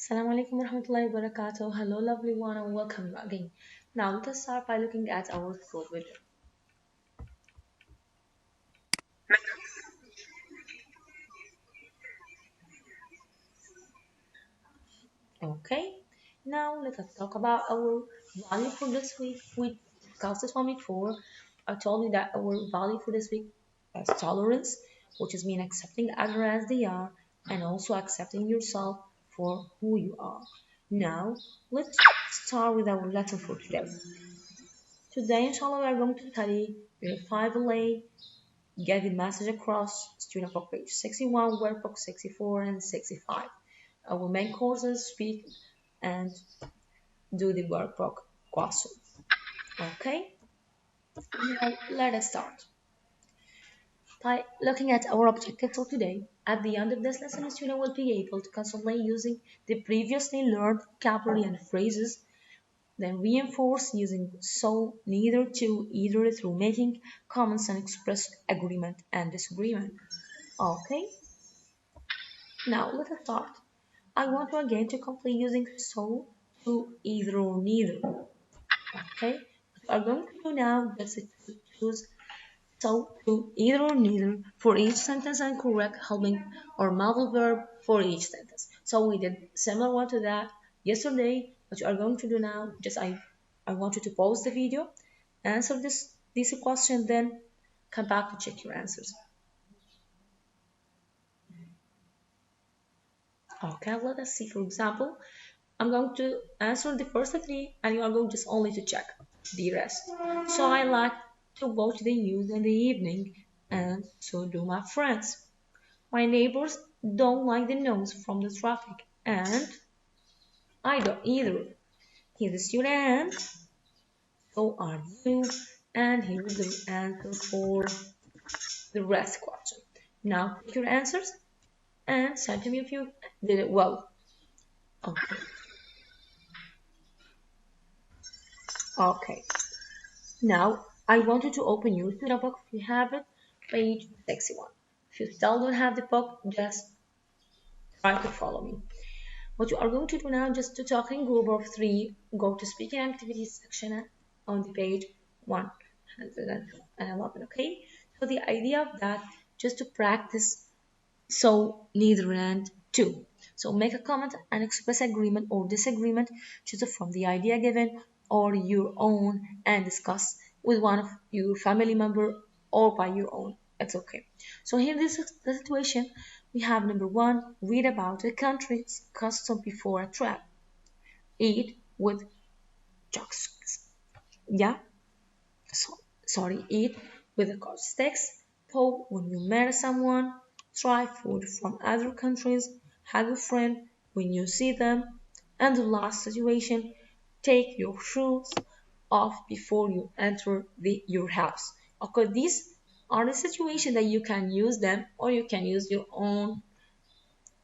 Assalamu alaikum warahmatullahi wabarakatuh. Hello lovely one and welcome again. Now let us start by looking at our school video. Okay, now let us talk about our value for this week. We discussed this one before. I told you that our value for this week is tolerance, which is mean accepting others as they are and also accepting yourself for who you are. Now let's start with our lesson for today. Today, inshallah, we are going to study Unit 5LA, get the message across, student book page 61, workbook 64 and 65. Our main courses speak and do the workbook question. Okay, now let us start. By looking at our objective for today, at the end of this lesson, the student will be able to constantly using the previously learned vocabulary and phrases, then reinforce using so, neither, to, either through making comments and express agreement and disagreement. Okay, now let us start. I want to again to complete using so, to, either or neither. Okay, what I'm going to do now is to choose so, to, either or neither for each sentence and correct helping or model verb for each sentence. So we did similar one to that yesterday. What you are going to do now, just I want you to pause the video, answer this question, then come back to check your answers. Okay, let us see. For example, I'm going to answer the first three and you are going just only to check the rest. So I like to watch the news in the evening and so do my friends. My neighbors don't like the noise from the traffic and I don't either. He's a student, so are you, and here's the answer for the rest question. Now pick your answers and send to me if you did it well. Okay. Okay. Now, I want you to open your student book if you have it, page 61. If you still don't have the book, just try to follow me. What you are going to do now, just to talk in group of three, go to speaking activities section on the page 111, okay? So the idea of that, just to practice so, neither, and to. So make a comment and express agreement or disagreement, choose from the idea given or your own and discuss with one of your family member or by your own. It's okay. So here this is the situation. We have number one, read about the country's custom before a trip. Eat with chopsticks. Yeah. So, sorry, eat with the chopsticks. Poke when you marry someone. Try food from other countries. Hug a friend when you see them. And the last situation, take your shoes off before you enter your house. Okay, these are the situations that you can use them or you can use your own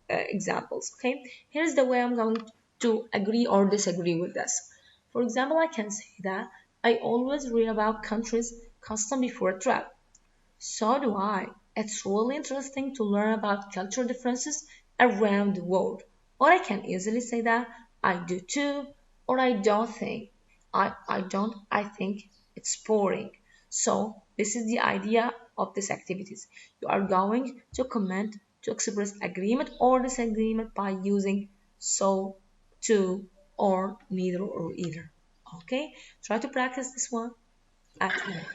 examples. Okay, here's the way I'm going to agree or disagree with this. For example, I can say that I always read about countries' custom before a trip. So do I. It's really interesting to learn about cultural differences around the world. Or I can easily say that I do too, or I don't think. I think it's boring. So this is the idea of these activities. You are going to comment to express agreement or disagreement by using so, to, or neither or either. Okay, try to practice this one at home.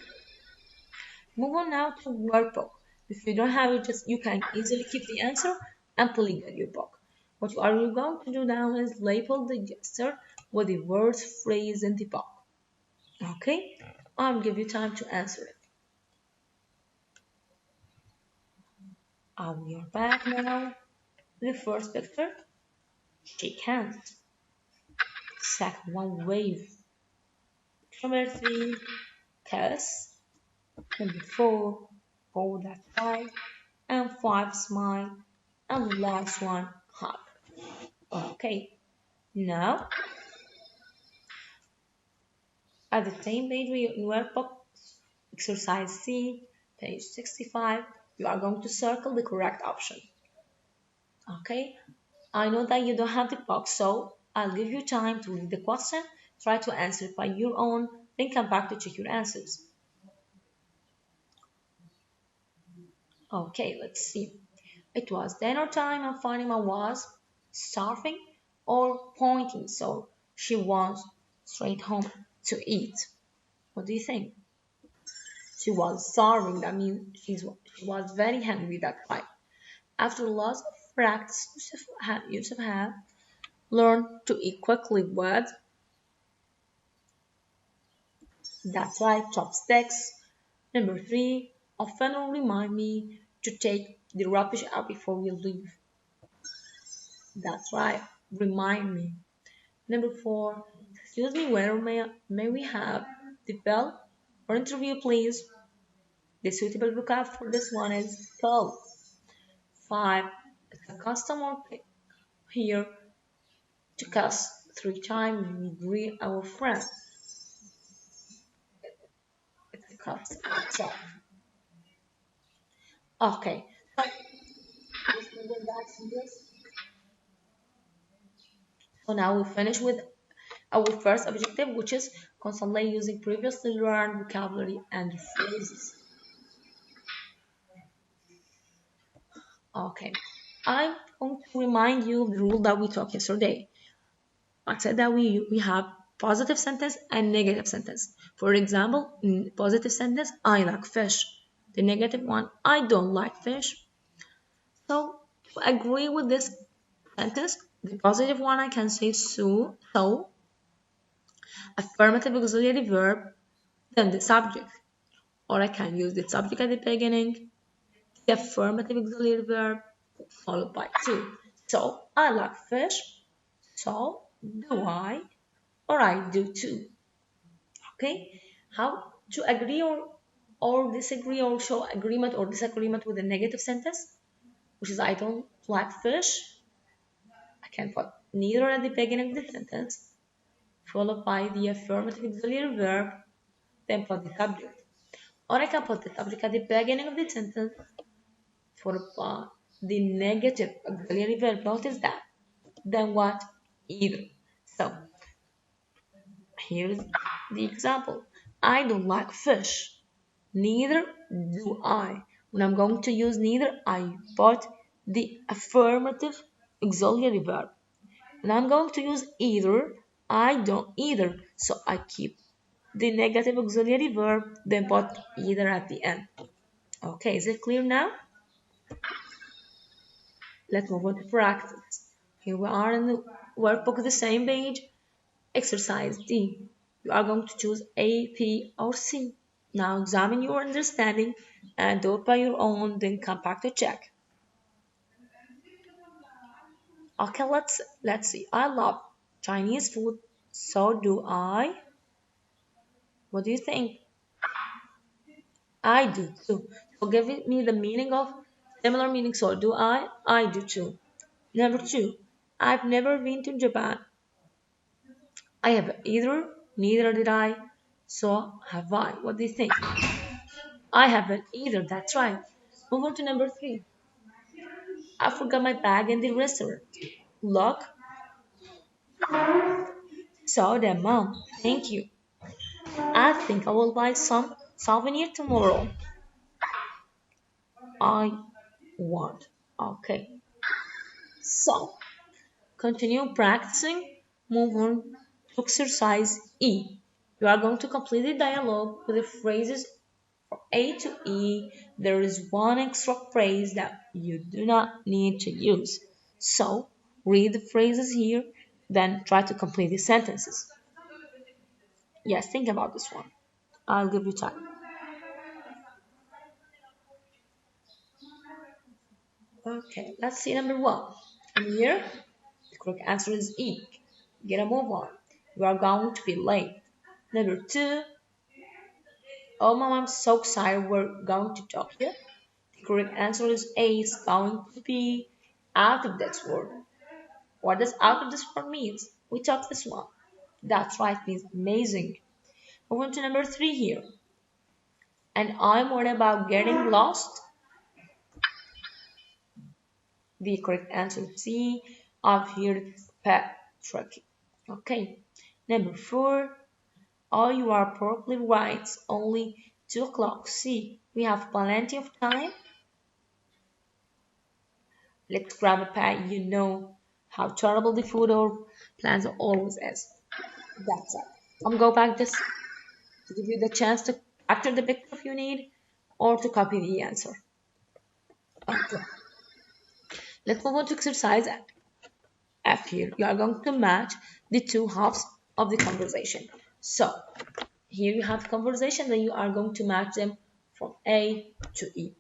Move on now to workbook. If you don't have it, just you can easily keep the answer and pull it in your book. What you are going to do now is label the gesture with the words phrase in the book. Okay? I'll give you time to answer it. We are back now. The first picture, shake hands. Second one, wave. Number three, kiss. Number four, hold that five. And five, smile. And the last one, hug. Okay, now at the same page in workbook exercise C, page 65, you are going to circle the correct option. Okay, I know that you don't have the box, so I'll give you time to read the question, try to answer it by your own, then come back to check your answers. Okay, let's see. It was dinner time and Fatima was starving or pointing, so she went straight home to eat. What do you think? She was starving, that means she was very hungry that time. After lots of practice, Yusuf had learned to eat quickly with, that's right, chopsticks. Number three, often remind me to take the rubbish out before we leave. That's right, remind me. Number four, excuse me, where may we have the bell for interview, please? The suitable vocab for this one is call. Five, the customer here took us 3 times. We greet our friend. It's a customer. Okay. So now we finish with our first objective, which is constantly using previously learned vocabulary and phrases. Okay. I'm going to remind you of the rule that we talked yesterday. I said that we have positive sentence and negative sentence. For example, in positive sentence, I like fish. The negative one, I don't like fish. So to agree with this sentence, the positive one I can say so, affirmative auxiliary verb, then the subject. Or I can use the subject at the beginning, the affirmative auxiliary verb, followed by to. So I like fish, so do I, or I do too. Okay? How to agree or disagree or show agreement or disagreement with a negative sentence, which is I don't like fish. I can put neither at the beginning of the sentence, followed by the affirmative auxiliary verb, then put the subject. Or I can put the subject at the beginning of the sentence, followed by the negative auxiliary verb. Notice that. Then what? Either. So here's the example. I don't like fish. Neither do I. When I'm going to use neither, I put the affirmative auxiliary verb. When I'm going to use either, I don't either. So I keep the negative auxiliary verb, then put either at the end. Okay, is it clear now? Let's move on to practice. Here we are in the workbook, the same page. Exercise D. You are going to choose A, B, or C. Now examine your understanding and do it by your own, then come back to check. Okay, let's see. I love Chinese food, so do I. What do you think? I do too. So give me the meaning of similar meaning. So do I? I do too. Number two, I've never been to Japan. I have either, neither did I. So have I. What do you think? I haven't either. That's right. Move on to number three. I forgot my bag in the restaurant. Look, so then, Mom. Thank you. I think I will buy some souvenir tomorrow. I want. Okay. So, continue practicing. Move on to exercise E. You are going to complete the dialogue with the phrases from A to E. There is one extra phrase that you do not need to use. So, read the phrases here, then try to complete the sentences. Yes, think about this one. I'll give you time. Okay, let's see number one. And here, the correct answer is E. Get a move on. You are going to be late. Number two, oh mom, I'm so excited we're going to Tokyo. The correct answer is A. It's going to be out of this world. What does out of this world means? We talked this one. That's right, means amazing. Move on to number three here. And I'm worried about getting lost. The correct answer is C. I've heard Patrick. Okay. Number 4. Oh, you are probably right. It's only 2 o'clock. See, we have plenty of time. Let's grab a pie. You know how terrible the food or plans always is. That's it. I'm go back just to give you the chance to capture the picture if you need or to copy the answer. Okay. Let's move on to exercise F here. You are going to match the two halves of the conversation. So here you have conversation, then you are going to match them from A to E.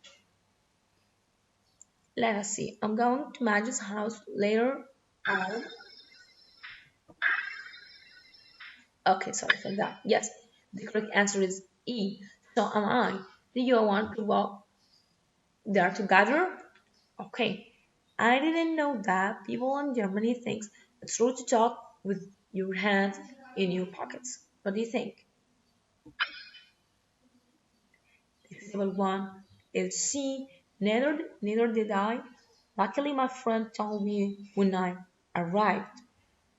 Let us see. I'm going to match this house later on. Okay, sorry for that. Yes, the correct answer is E. So am I. Do you want to walk there together? Okay. I didn't know that people in Germany think it's rude to talk with your hands in your pockets. What do you think? The feasible one is C. Neither did I. Luckily, my friend told me when I arrived.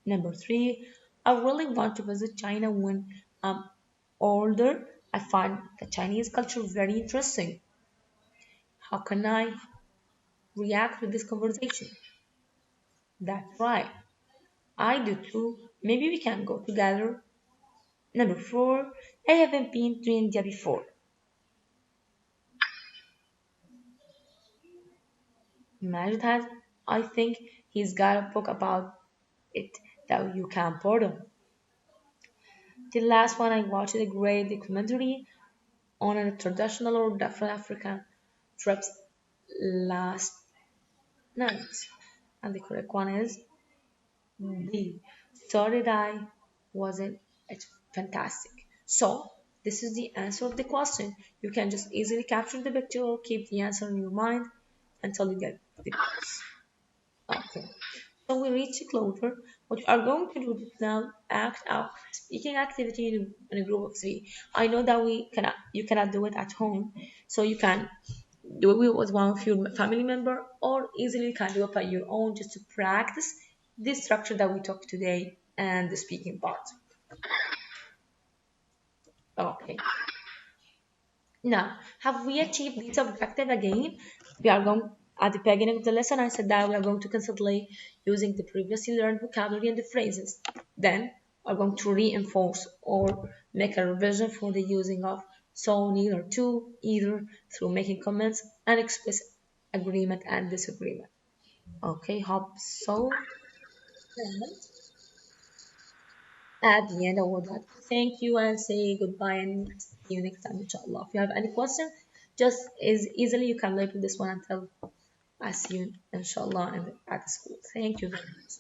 Number 3. I really want to visit China when I'm older. I find the Chinese culture very interesting. How can I react to this conversation? That's right. I do too. Maybe we can go together. Number 4. I haven't been to India before. Imagine that. I think he's got a book about it that you can borrow. The last one I watched a great documentary on a traditional or different African trips last night. And the correct one is D. So did I. Wasn't it fantastic? So this is the answer of the question. You can just easily capture the picture or keep the answer in your mind until you get the points. Okay. So we reach a closure. What you are going to do is now act out speaking activity in a group of 3. I know that you cannot do it at home, so you can do it with one of your family member, or easily you can do it by your own just to practice the structure that we talked today and the speaking part. Okay. Now, have we achieved this objective again? We are going at the beginning of the lesson. I said that we are going to constantly using the previously learned vocabulary and the phrases. Then we're going to reinforce or make a revision for the using of so, neither, to, either through making comments and express agreement and disagreement. Okay, hope so. And at the end, I would like to thank you and say goodbye and see you next time, inshallah. If you have any question, just as easily you can label this one until I see you, inshallah, at the school. Thank you very much.